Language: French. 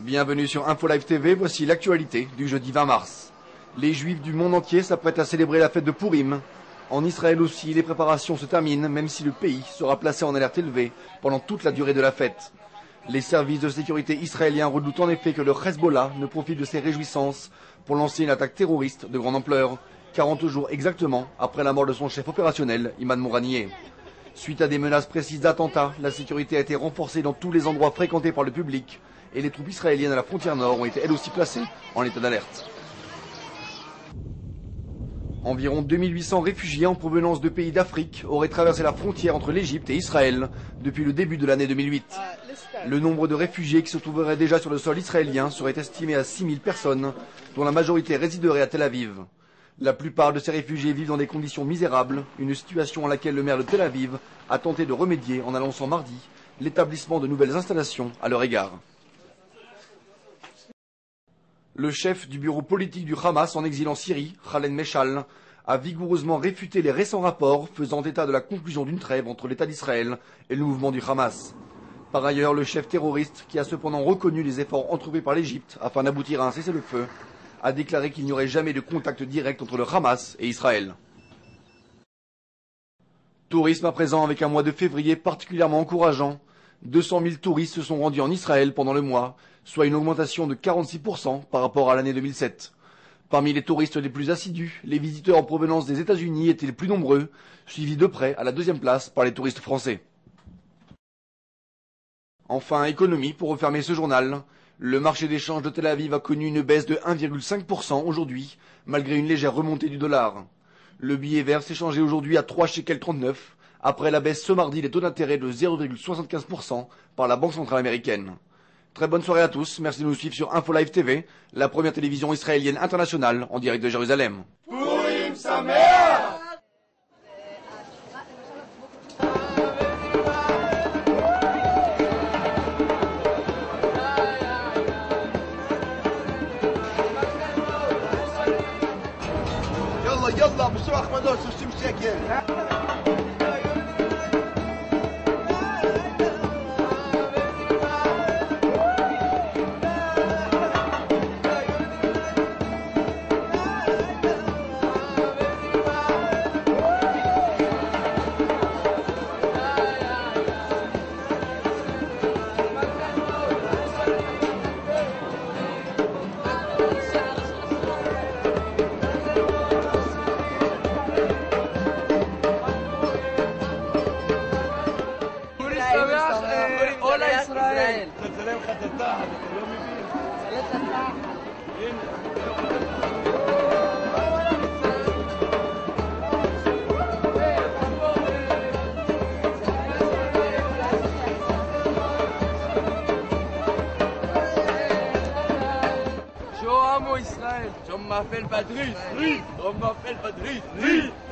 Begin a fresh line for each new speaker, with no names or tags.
Bienvenue sur Info Live TV, voici l'actualité du jeudi 20 mars. Les Juifs du monde entier s'apprêtent à célébrer la fête de Pourim. En Israël aussi, les préparations se terminent, même si le pays sera placé en alerte élevée pendant toute la durée de la fête. Les services de sécurité israéliens redoutent en effet que le Hezbollah ne profite de ses réjouissances pour lancer une attaque terroriste de grande ampleur, 40 jours exactement après la mort de son chef opérationnel, Imad Mouranieh. Suite à des menaces précises d'attentats, la sécurité a été renforcée dans tous les endroits fréquentés par le public et les troupes israéliennes à la frontière nord ont été elles aussi placées en état d'alerte. Environ 2800 réfugiés en provenance de pays d'Afrique auraient traversé la frontière entre l'Égypte et Israël depuis le début de l'année 2008. Le nombre de réfugiés qui se trouveraient déjà sur le sol israélien serait estimé à 6000 personnes, dont la majorité résiderait à Tel Aviv. La plupart de ces réfugiés vivent dans des conditions misérables, une situation à laquelle le maire de Tel Aviv a tenté de remédier en annonçant mardi l'établissement de nouvelles installations à leur égard. Le chef du bureau politique du Hamas en exil en Syrie, Khaled Meshal, a vigoureusement réfuté les récents rapports faisant état de la conclusion d'une trêve entre l'État d'Israël et le mouvement du Hamas. Par ailleurs, le chef terroriste, qui a cependant reconnu les efforts entrepris par l'Égypte afin d'aboutir à un cessez-le-feu, a déclaré qu'il n'y aurait jamais de contact direct entre le Hamas et Israël. Tourisme à présent avec un mois de février particulièrement encourageant. 200 000 touristes se sont rendus en Israël pendant le mois, soit une augmentation de 46% par rapport à l'année 2007. Parmi les touristes les plus assidus, les visiteurs en provenance des États-Unis étaient les plus nombreux, suivis de près à la deuxième place par les touristes français. Enfin, économie pour refermer ce journal. Le marché d'échange de Tel Aviv a connu une baisse de 1,5% aujourd'hui, malgré une légère remontée du dollar. Le billet vert s'est changé aujourd'hui à 3 shekels 39, après la baisse ce mardi des taux d'intérêt de 0,75% par la Banque centrale américaine. Très bonne soirée à tous, merci de nous suivre sur Info Live TV, la première télévision israélienne internationale en direct de Jérusalem.
Purim Sameach! يلا بسرعة احمد 60 شekel.
Hola Israel.
Yo amo Israel. Yo m'appelle Patrice. On m'appelle Patrice.